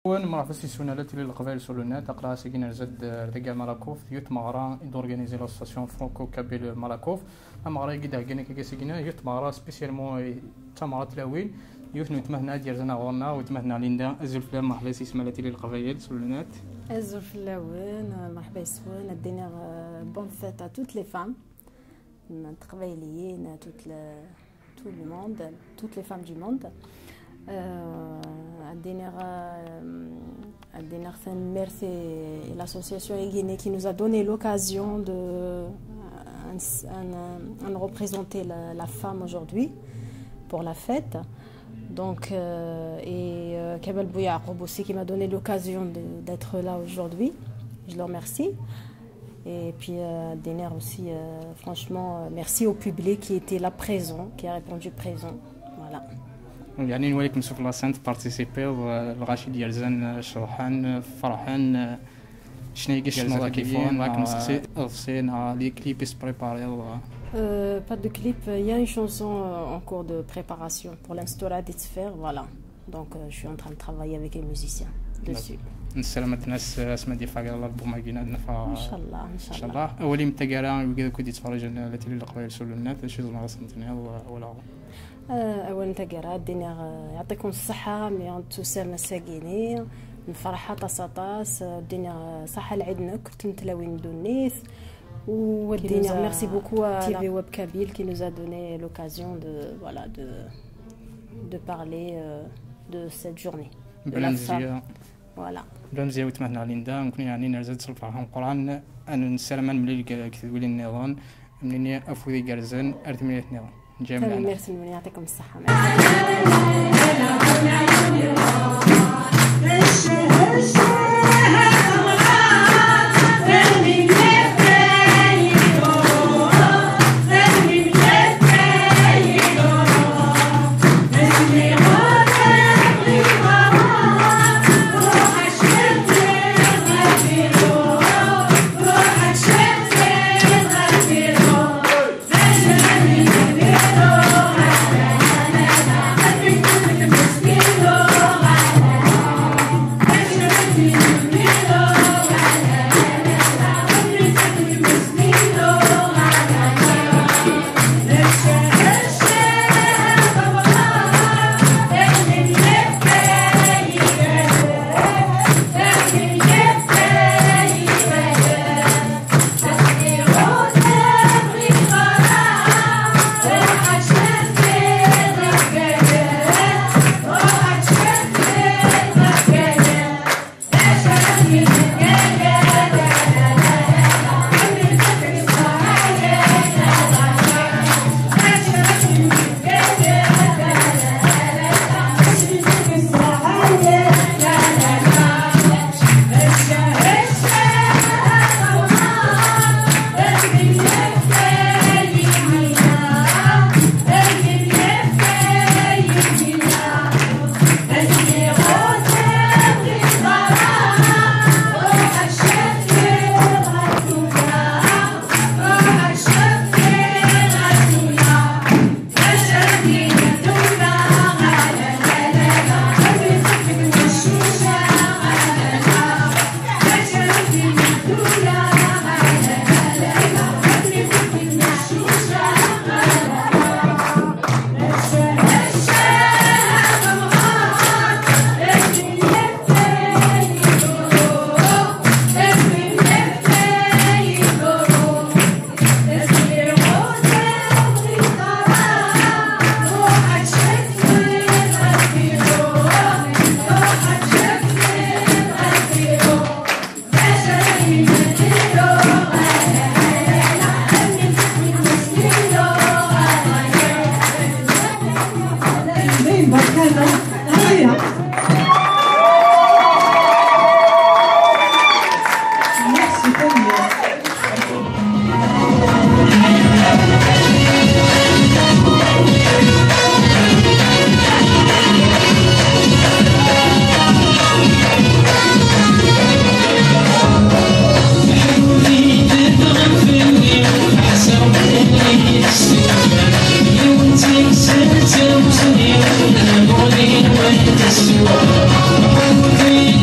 professionnel de l'École sur le net, à Signer Z de Malakov, Youth Mara, d'organiser l'association franco-kabyle Malakov. Amara guida gagné que Signer, Youth Mara spécialement Tamara Tlawil, Youth نتمنى ديرنا غورنا وتمنى ليندا أزول فيها مرحبا سيسمالتي للقبائل sur le net. أزول فلاوين مرحبا يسوين الدينا bonne fête à toutes les femmes القبائليين tout le monde toutes les femmes du monde. Merci l'association Guinée qui nous a donné l'occasion de représenter la femme aujourd'hui pour la fête. Donc, et Kamel Bouyaroub aussi qui m'a donné l'occasion d'être là aujourd'hui. Je le remercie. Et puis Déner aussi, franchement, merci au public qui était là présent, qui a répondu présent. Voilà. يعني نوريكم نشوف لاسنت بارتيسيبي والغاشي ديال زان شروحان فرحان شنو كيشنو كيفون معكم سقسينا لي كليب بريباري pas de clip, il y a une chanson en cours de préparation pour l'instaurer de se faire, voilà. Donc je suis en train de travailler avec les musiciens dessus. نسلامة الناس اسمها ديال فاقر الالبوم كاين عندنا ان شاء الله ان شاء الله. اولي متقرا وكذا كنت تتفرج على التي القبائل سول النت شي زعما غاسنتني ولا أولا تقرا الدنيا يعطيكم الصحة توسع مساكيني الفرحة طاس الدنيا صحة لعيدنا كنت متلاوين دونيس والدنيا ميرسي بوكو تي في ويب كابيل qui nous a donné l'occasion de parler de cette journée de la femme. Voilà. بلانزيا وتمنى ليندا نكون يعني نرزد الفرحة القرآن أن نسلم ملي كتقولي النظام منين أفوذي جرزن أرتميت نظام. جميل. ميرسي يعطيكم الصحة. I'm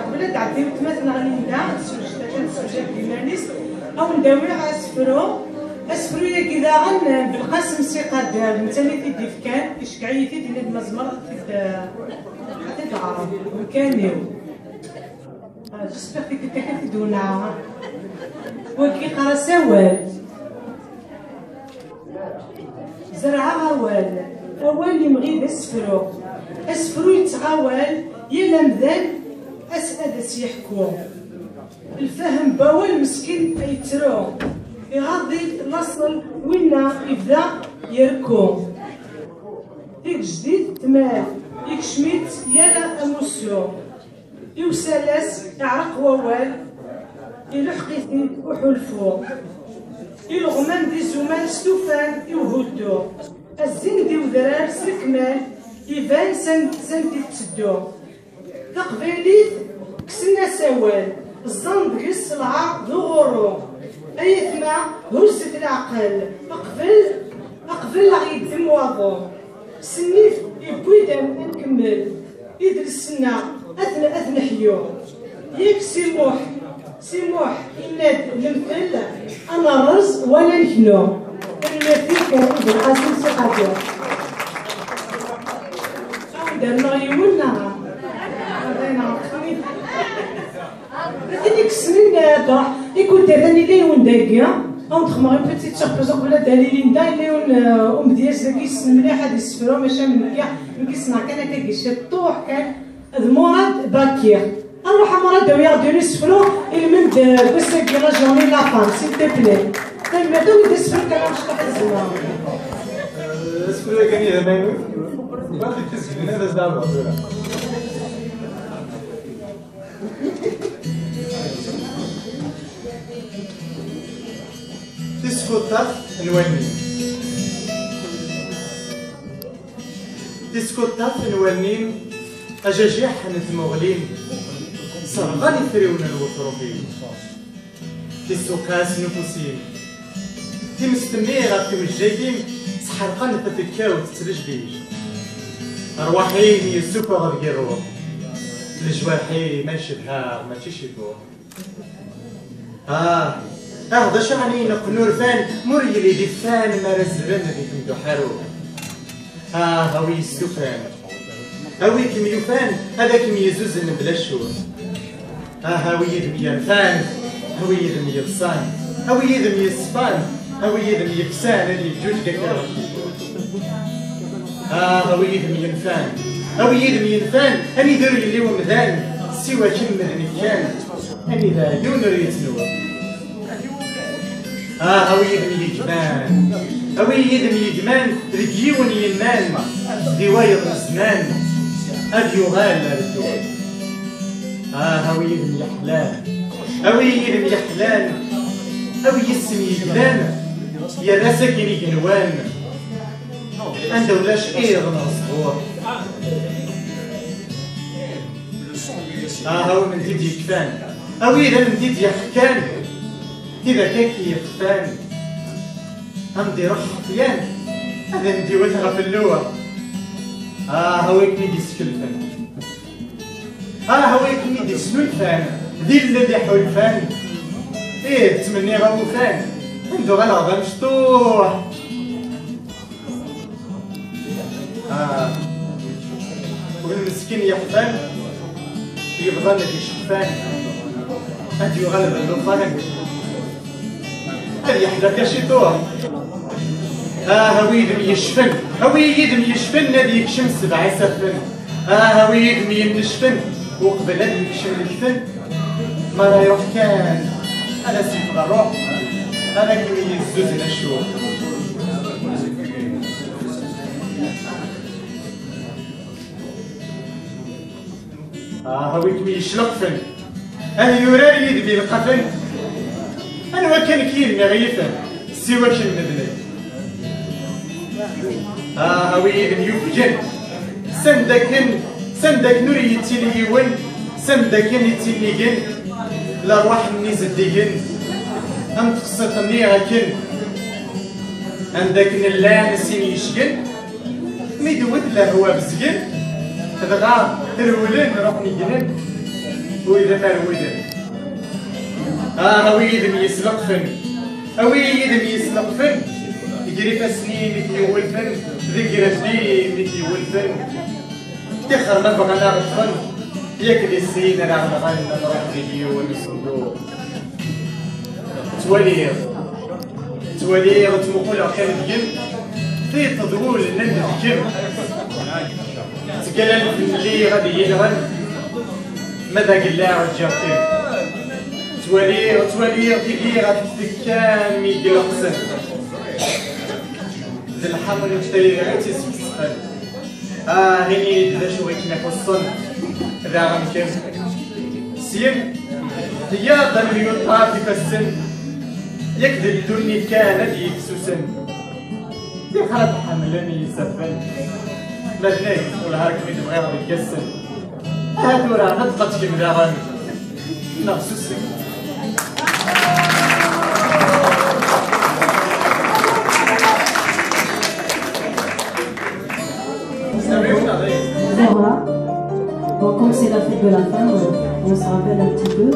قبل تعطيو تماثل غادي نسوجد بمانيس او نداوي اسفرو يا كذا غن بالقسم الثقه ديال مثالي في ديفكان كيشكعي في ديال المزمر في العرب مكانيو جسبر فيك تكفي دونا وكي قرا سوال زرعها أول يمغي أسفرو يتغاول يلا مذال أسأل سيحكو الفهم باول مسكين يترو يغضي الأصل وينا يبدا يركو ديك جديد تمام ديك شميت يلا أموسيو يوسالاس يعرق ووال يلحق يثنيد وحلفو يلغمان دي زمان ستوفان يوهدو الزين دي ودرار سلكمان يبان سنتي تسدو تقبيليت كسنا سوال الظن ديال السلعة ذو غرور أيثما هزت العقل أقبل غيدم واضو سنيف يبوي دام نكمل يدرسنا أثن حيو ياك سيموح إناد المثل أنا رز ولا نكنو المثل كان بالقاسم سقاطو درنا يولنا هذيك السنين طاح يكون دارني ليون داكيا او نخمر اون بيتيت سوربريز قبل داري ليندا ليون مدياس داكي السن مليح هاد السفرو ماشي من كيا كيصنع كان هكا كيشي الطوح كان مراد باكير نروح مراد داويا دوني السفرو المند بس كي لا جورني لا فام سيل تي بلي الماتو دي السفرو كان مش واحد الزمان السفرو كان يهمني ما تتسكن هذا زعما تسكوتات نوانين تسكوتات نوانين أجاجيح نتمغلين صرغاني فريون الوطروبين تسوقاس نفوسين تمستميغة تمجايين سحرقان تتكاو تتلجبيش أرواحين يسوكو غير الروح الجواحي ماشي بحار ماشي شيفور هذا شعني نقنور فان مريلي دي فان مرزبن دي كمدو حارو هاوي السفان هاوي كم يفان هذا كم يزوزن بلا شور هاوي يدم ينفان هاوي يدم يبصان هاوي يدم يصفان هاوي يدم يبسان اللي جوج دكار هاوي يدم ينفان هاوي يدم ينفان أني دور اللي ومذان سوى كم مذنكان أني ذا يونر يتنور هاوي يدم يجمان هاوي يدم يجمان رجيون يمان دوايض الزمان أبيو غالة بالدول هاوي يدم يحلان هاوي يدم يحلان هاوي يسم يجلان يا راسك يجنوان عنده ولاش ايضا صغور هاوي من ديد يكفان هاوي إذا من ديد يحكان إذا كاكي يخفان أمدي روح حفيان هذا ندي وجهها في اللوع هاويك ميدي سكلفان هاويك ميدي سنولفان ذي الذي حولفان إيه تمني غوفان عنده غلا مشطوح والمسكين يحفان يبغى لك يشفان هادي يغلب اللوفان هذه يحدث يا شيطوح هاوي يدم يشفن هاوي يدم يشفن هذي يكشم سبع سفن هاوي يدم ينشفن وقبل هذي يكشم الفن ما لا يروح كان انا سيف الروح انا كمي يزوز الاشوف هاوي كمي يشلق فن يوراري يدبي القفن أنا وكان كير مغيفا سوى كل مدني هاوي إذن يفجن سندك نوري يتيليون سندك يتيليجن الأرواح نيزديجن أم تقصتني غاكن عندك نلا نسين يشجن ميدود له هو بزجن دغا ترولن روح نيجنن وإذا ما رولن هاوي يدم يسلق فن هاوي يدم يسلق فن يجري فسنين مثل ولفن ذكر فلي مثل ولفن تخر ما بغى ناخذ فن ياكل السين ناخذ غن نروح مليون صندوق توالير تمقول كان الجن في تضول نند الجن تكلم في اللي غادي يلغن ماذا قال لا رجعتين توالير تيجي غادي تكان ميدي القسم ذي الحمل يشتري غير تيسفسفن هني ذا شوي كما يخصن ذا غنكم سين هي ضمن يطاف في السن يكذب الدنيا كان يكسوسن يخرب حملني يسفن مدنيك والهرك ميد بغير يكسن هادو راه نطقت كم ذا غن نغسوسك Zahra. Bon, comme c'est la fête de la femme, on se rappelle un petit peu.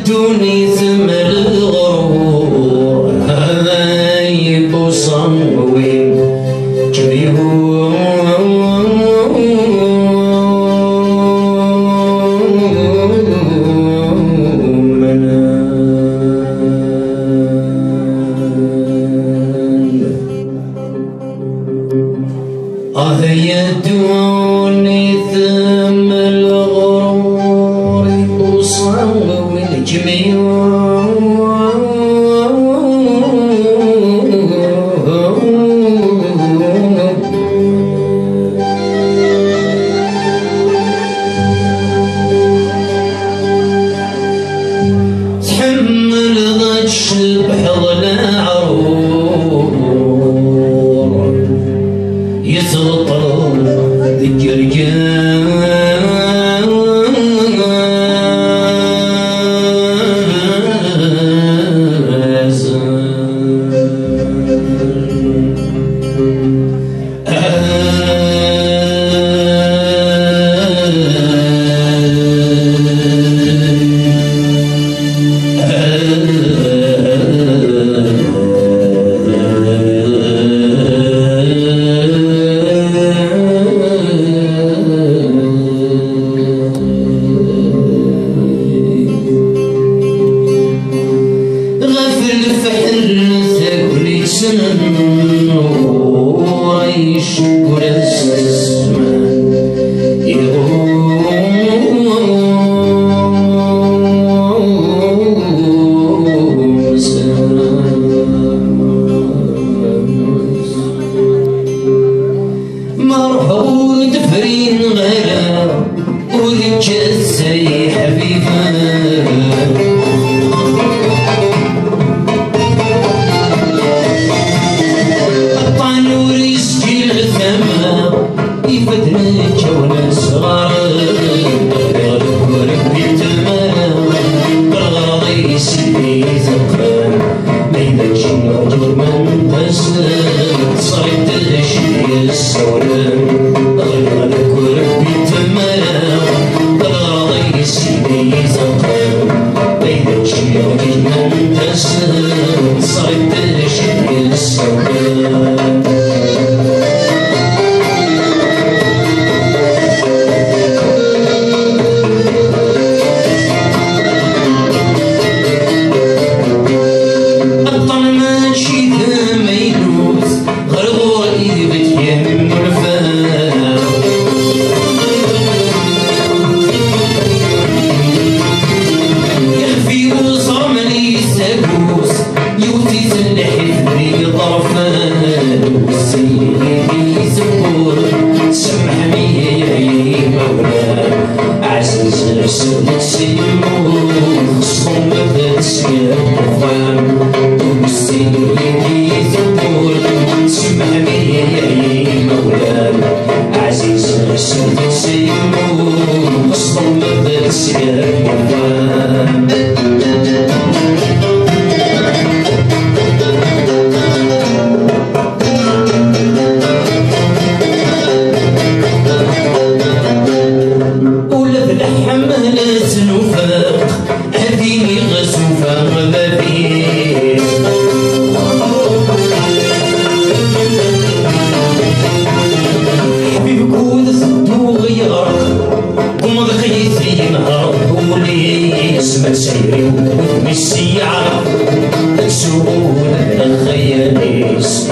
يدوني ثمر الغرور هاي بوس وصوي يدوني ثم الغرور وصوي تحمل ضج بحضن عرور يتغطر ذكر مرحول دفرين غلا ولجسي حبيبه الطنور يسقي الثما يفدنا الجوله صغار يغلب وربي التمام بالغرض يسقي زقان ما يدكش يعجب من تسلم صرت الشي السولان غلبك وربي التمام بالغرض يسقي زقان ما يدكش يعجب من تسلم صرت الشي السولان سيري ومشي عرب تسوق الخياليس